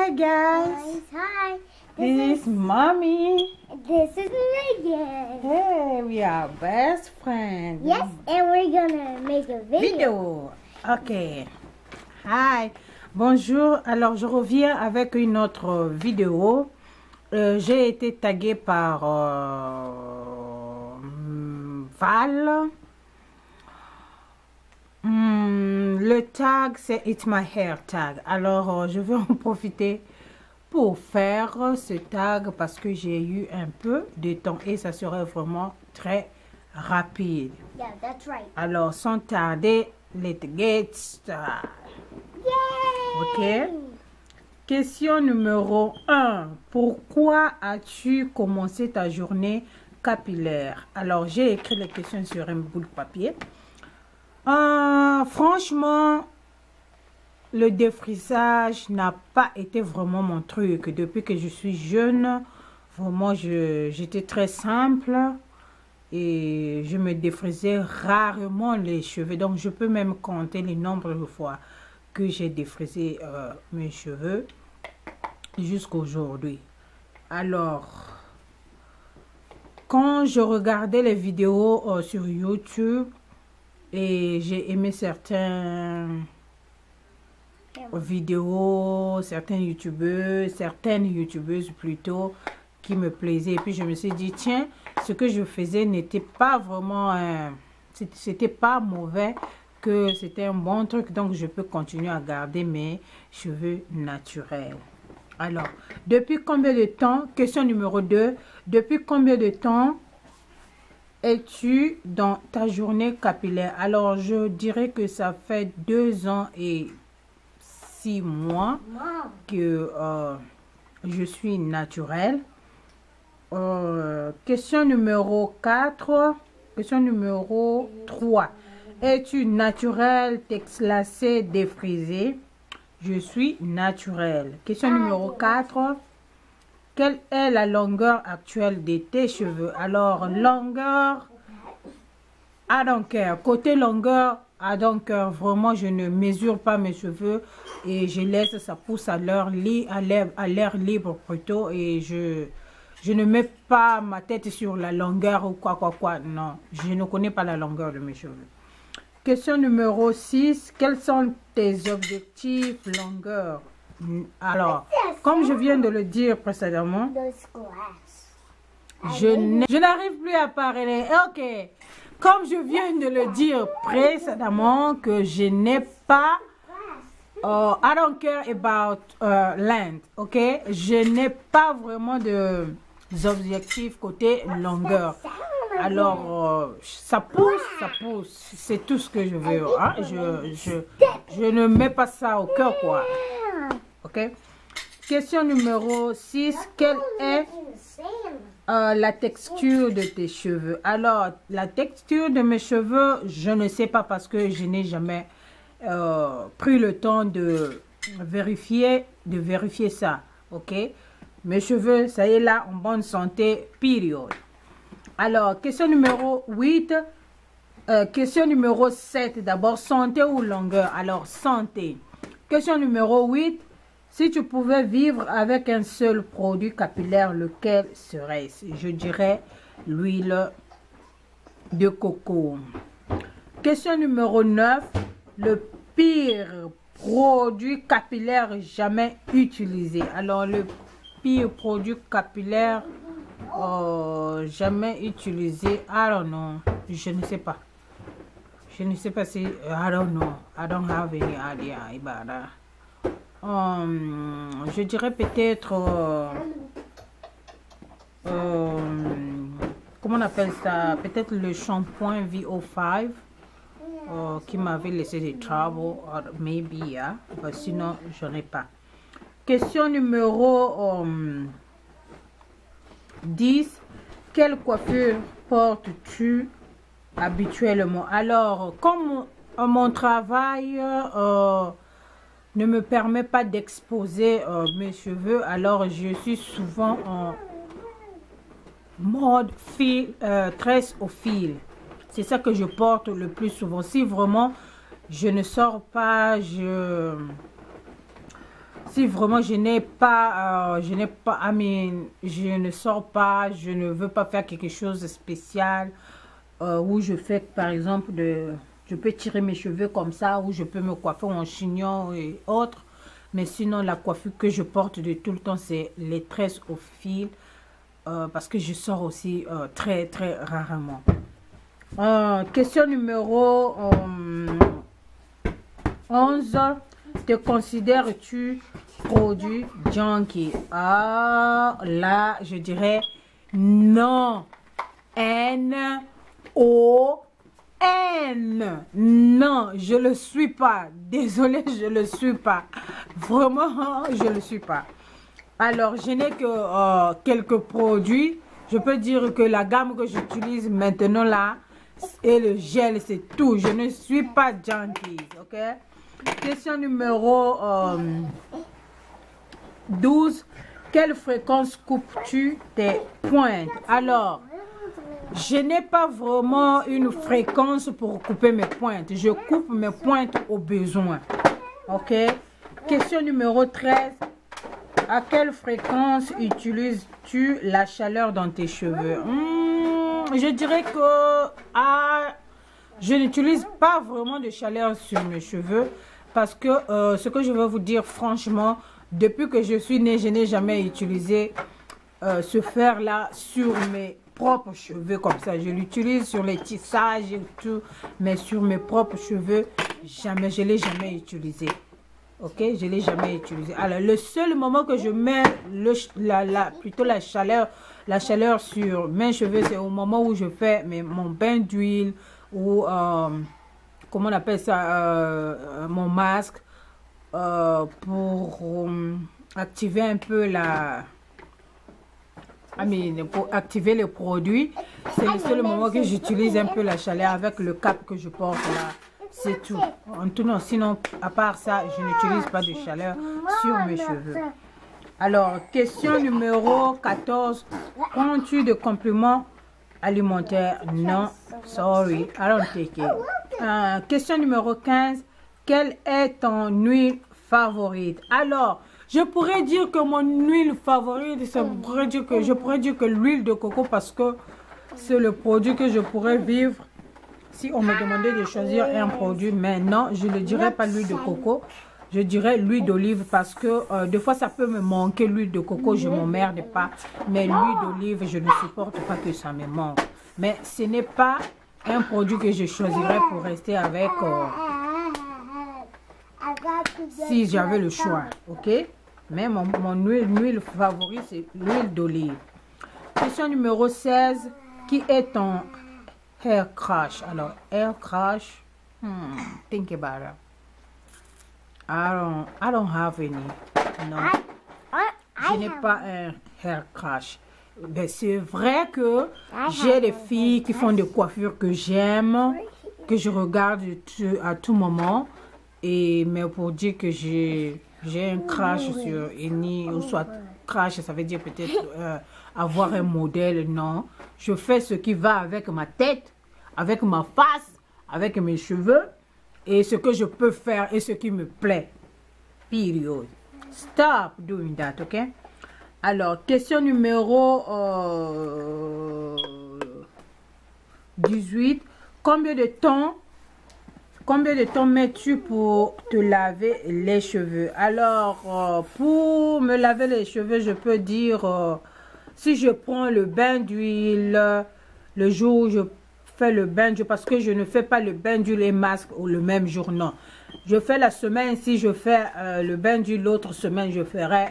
Hi guys. Hi. This is Mommy. This is Megan. Hey, we are best friends. Yes, and we're gonna make a video. Ok. Hi. Bonjour. Alors, je reviens avec une autre vidéo. J'ai été taguée par Val. Le tag, c'est It's My Hair tag. Alors, je vais en profiter pour faire ce tag parce que j'ai eu un peu de temps et ça serait vraiment très rapide. Yeah, that's right. Alors, sans tarder, let's get started. Yay! Ok. Question numéro 1. Pourquoi as-tu commencé ta journée capillaire? Alors, j'ai écrit les questions sur un bout de papier. Franchement, le défrisage n'a pas été vraiment mon truc. Depuis que je suis jeune, vraiment, j'étais très simple et je me défrisais rarement les cheveux. Donc, je peux même compter les nombres de fois que j'ai défrisé mes cheveux jusqu'aujourd'hui. Alors, quand je regardais les vidéos sur YouTube et j'ai aimé certaines vidéos, certaines youtubeuses plutôt qui me plaisaient, et puis je me suis dit tiens, ce que je faisais n'était pas vraiment c'était pas mauvais, que c'était un bon truc, donc je peux continuer à garder mes cheveux naturels. Alors, depuis combien de temps, question numéro 2, depuis combien de temps es-tu dans ta journée capillaire? Alors, je dirais que ça fait 2 ans et 6 mois que je suis naturelle. Question numéro 4. Question numéro 3. Es-tu naturelle, texlacée, défrisée? Je suis naturelle. Question numéro 4. Quelle est la longueur actuelle de tes cheveux? Alors, longueur, I don't care. Côté longueur, I don't care. Vraiment, je ne mesure pas mes cheveux et je laisse ça pousse à l'air libre plutôt. Et je ne mets pas ma tête sur la longueur ou quoi. Non, je ne connais pas la longueur de mes cheveux. Question numéro 6. Quels sont tes objectifs longueur? Alors, comme je viens de le dire précédemment, je n'arrive plus à parler. Ok. Comme je viens de le dire précédemment, que je n'ai pas, I don't care about length, ok? Je n'ai pas vraiment de objectifs côté longueur. Alors, ça pousse, c'est tout ce que je veux. Hein? Je ne mets pas ça au cœur, quoi. Ok? Question numéro 6. Quelle est la texture de tes cheveux? Alors, la texture de mes cheveux, je ne sais pas parce que je n'ai jamais pris le temps de vérifier ça. Ok? Mes cheveux, ça y est là, en bonne santé, période. Alors, question numéro 8. Question numéro 7. D'abord, santé ou longueur? Alors, santé. Question numéro 8. Si tu pouvais vivre avec un seul produit capillaire, lequel serait-ce? Je dirais l'huile de coco. Question numéro 9. Le pire produit capillaire jamais utilisé. Alors, le pire produit capillaire jamais utilisé. I don't know. Je ne sais pas. Je ne sais pas si... I don't know. I don't have any idea about that. Je dirais peut-être comment on appelle ça, peut-être le shampoing VO5 qui m'avait laissé des troubles, or maybe yeah, but sinon je n'ai pas. Question numéro 10. Quelle coiffure portes-tu habituellement? Alors, comme mon travail ne me permet pas d'exposer mes cheveux, alors je suis souvent en mode tresse au fil. C'est ça que je porte le plus souvent. Si vraiment je ne sors pas, Si vraiment je n'ai pas, je ne sors pas, je ne veux pas faire quelque chose de spécial, où je fais par exemple je peux tirer mes cheveux comme ça, ou je peux me coiffer en chignon et autres. Mais sinon, la coiffure que je porte de tout le temps, c'est les tresses au fil, parce que je sors aussi très rarement. Question numéro 11. Te considères-tu produit junkie? Ah, là, je dirais non. N-O-N. Non, je le suis pas. Désolée, je le suis pas. Vraiment, je le suis pas. Alors, je n'ai que quelques produits. Je peux dire que la gamme que j'utilise maintenant là, et le gel, c'est tout. Je ne suis pas junkie, ok? Question numéro 12. Quelle fréquence coupes-tu tes pointes? Alors, je n'ai pas vraiment une fréquence pour couper mes pointes. Je coupe mes pointes au besoin. Ok? Question numéro 13. À quelle fréquence utilises-tu la chaleur dans tes cheveux? Je dirais que je n'utilise pas vraiment de chaleur sur mes cheveux. Parce que ce que je veux vous dire franchement, depuis que je suis née, je n'ai jamais utilisé ce fer-là sur mes propres cheveux comme ça. Je l'utilise sur les tissages et tout, mais sur mes propres cheveux, jamais, je ne l'ai jamais utilisé. Ok, je ne l'ai jamais utilisé. Alors, le seul moment que je mets plutôt la chaleur sur mes cheveux, c'est au moment où je fais mon bain d'huile ou... comment on appelle ça, mon masque, pour activer un peu pour activer le produit. C'est le seul moment que j'utilise un peu la chaleur avec le cap que je porte là. C'est tout. Sinon, à part ça, je n'utilise pas de chaleur sur mes cheveux. Alors, question numéro 14. Prends-tu de compléments alimentaires? Non, sorry, I don't take it. Question numéro 15. Quelle est ton huile favorite? Alors, je pourrais dire que mon huile favorite, je pourrais dire que l'huile de coco, parce que c'est le produit que je pourrais vivre si on me demandait de choisir un produit. Mais non, je ne dirais pas l'huile de coco. Je dirais l'huile d'olive, parce que des fois ça peut me manquer l'huile de coco, je m'emmerde pas. Mais l'huile d'olive, je ne supporte pas que ça me manque. Mais ce n'est pas un produit que je choisirais pour rester avec si j'avais le choix, ok? Mais mon huile favorite, c'est l'huile d'olive. Question numéro 16. Qui est ton hair crush? Alors, hair crush, think about it. I don't have any. Non. Je n'ai pas un hair crush. Ben, c'est vrai que j'ai des filles qui font des coiffures que j'aime, que je regarde à tout moment. Mais pour dire que j'ai un crush sur une, ou soit crush, ça veut dire peut-être avoir un modèle, non. Je fais ce qui va avec ma tête, avec ma face, avec mes cheveux, et ce que je peux faire et ce qui me plaît. Period. Stop doing that, ok? Alors, question numéro 18. Combien de temps mets-tu pour te laver les cheveux? Alors, pour me laver les cheveux, je peux dire, si je prends le bain d'huile, le jour où je fais le bain d'huile, parce que je ne fais pas le bain d'huile et masque le même jour, non. Je fais la semaine, si je fais le bain d'huile, l'autre semaine, je ferai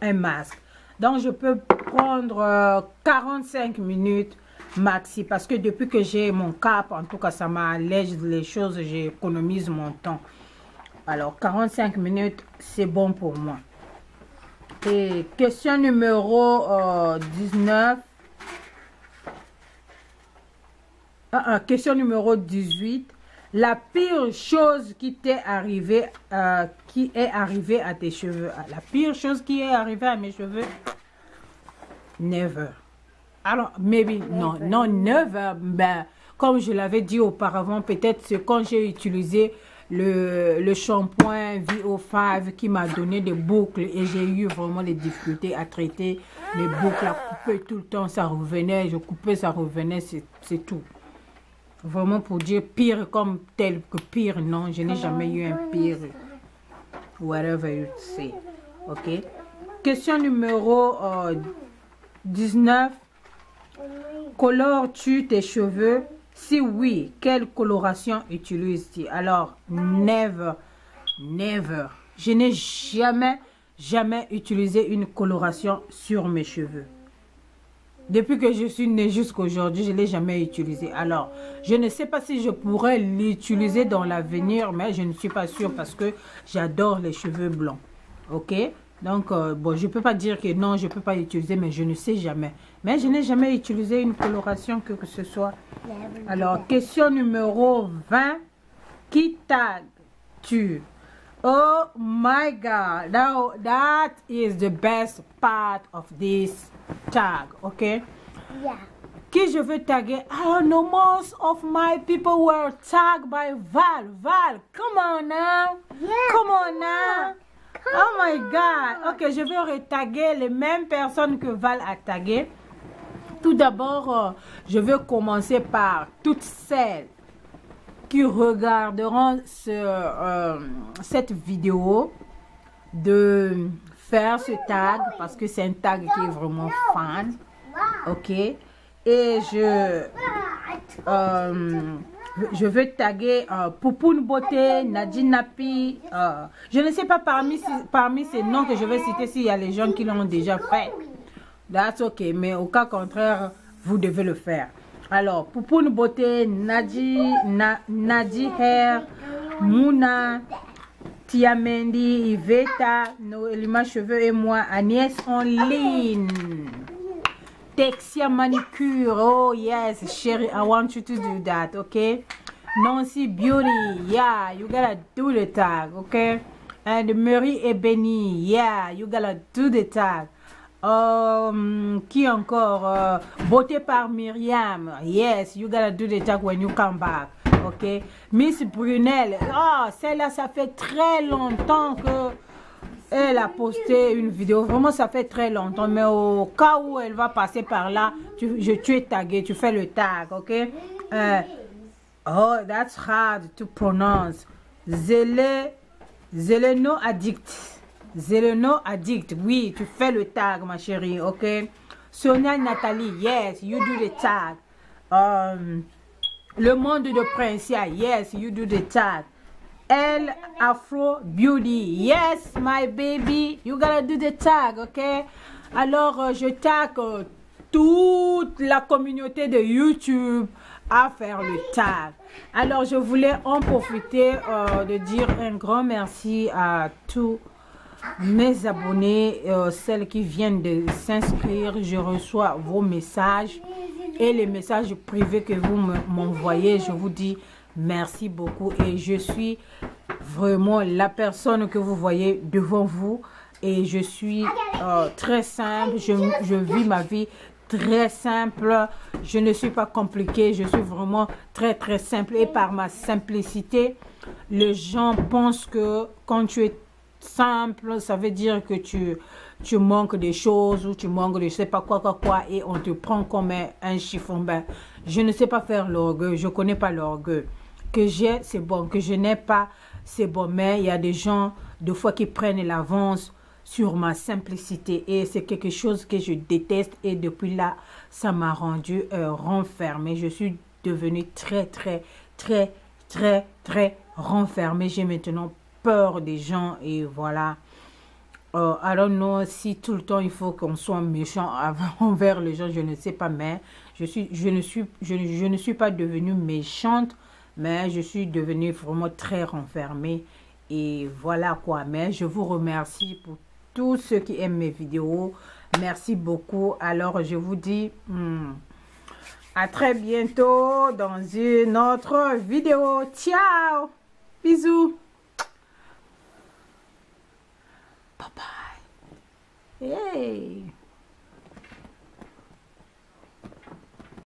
un masque. Donc, je peux prendre 45 minutes maxi, parce que depuis que j'ai mon cap, en tout cas, ça m'allège les choses, j'économise mon temps. Alors, 45 minutes, c'est bon pour moi. Et question numéro 19. Question numéro 18. La pire chose qui t'est arrivée, qui est arrivée à tes cheveux. La pire chose qui est arrivée à mes cheveux. Never. Alors, maybe, non, never. Ben, comme je l'avais dit auparavant, peut-être c'est quand j'ai utilisé le shampoing VO5 qui m'a donné des boucles et j'ai eu vraiment des difficultés à traiter les boucles, à couper tout le temps, ça revenait, je coupais, ça revenait, c'est tout. Vraiment pour dire pire comme tel que pire, non, je n'ai jamais eu un pire, whatever you say, ok. Question numéro 19, colores-tu tes cheveux? Si oui, quelle coloration utilises-tu? Alors, never. Je n'ai jamais utilisé une coloration sur mes cheveux. Depuis que je suis née jusqu'à aujourd'hui, je ne l'ai jamais utilisé. Alors, je ne sais pas si je pourrais l'utiliser dans l'avenir, mais je ne suis pas sûre parce que j'adore les cheveux blancs. Ok? Donc, bon, je ne peux pas dire que non, je ne peux pas l'utiliser, mais je ne sais jamais. Mais je n'ai jamais utilisé une coloration que ce soit. Alors, question numéro 20. Qui tagues-tu? Oh my God, that is the best part of this tag, okay? Yeah. Qui je veux taguer? I don't know, most of my people were tagged by Val. Val, come on now. Yeah. Come on now. Oh my God. Ok, je vais retaguer les mêmes personnes que Val a tagué. Tout d'abord, je vais commencer par toutes celles qui regarderont cette vidéo de faire ce tag parce que c'est un tag qui est vraiment fan. Ok. Et je veux taguer Poupoune Beauté, Nadine Napi. Je ne sais pas parmi ces noms que je vais citer s'il y a les gens qui l'ont déjà fait. That's ok, mais au cas contraire, vous devez le faire. Alors, Poupoune Beauté, Nadi Hair, Mouna, Tiamendi, Iveta, Noélima Cheveux et moi, Agnès en ligne. Texia Manicure, oh yes, Sherry, I want you to do that, okay? Nancy Beauty, yeah, you gotta do the tag, okay? And Marie Ebony, yeah, you gotta do the tag. Qui encore? Beauté par Myriam, yes, you gotta do the tag when you come back, okay? Miss Brunel, oh, celle-là, ça fait très longtemps que elle a posté une vidéo, vraiment ça fait très longtemps, mais au cas où elle va passer par là, tu es tagué, tu fais le tag, ok? Oh, that's hard to pronounce. Zeleno Addict. Zeleno Addict, oui, tu fais le tag, ma chérie, ok? Sonia Nathalie, yes, you do the tag. Le monde de Princia, yes, you do the tag. Elle Afro Beauty, yes my baby, you gotta do the tag, ok? Alors je tag toute la communauté de YouTube à faire le tag. Alors je voulais en profiter de dire un grand merci à tous mes abonnés, celles qui viennent de s'inscrire. Je reçois vos messages et les messages privés que vous m'envoyez. Je vous dis merci beaucoup et je suis vraiment la personne que vous voyez devant vous et je suis très simple, je vis ma vie très simple, je ne suis pas compliquée, je suis vraiment très simple et par ma simplicité, les gens pensent que quand tu es simple, ça veut dire que tu manques des choses ou tu manques de je sais pas quoi et on te prend comme un chiffon. Ben, je ne sais pas faire l'orgueil, je connais pas l'orgueil. Que j'ai, c'est bon. Que je n'ai pas, c'est bon. Mais il y a des gens, des fois, qui prennent l'avance sur ma simplicité. Et c'est quelque chose que je déteste. Et depuis là, ça m'a rendu renfermée. Je suis devenue très renfermée. J'ai maintenant peur des gens. Et voilà. I don't know si tout le temps, il faut qu'on soit méchant envers les gens. Je ne sais pas. Mais je ne suis pas devenue méchante. Mais je suis devenue vraiment très renfermée. Et voilà quoi. Mais je vous remercie pour tous ceux qui aiment mes vidéos. Merci beaucoup. Alors je vous dis à très bientôt dans une autre vidéo. Ciao. Bisous. Bye bye. Hey.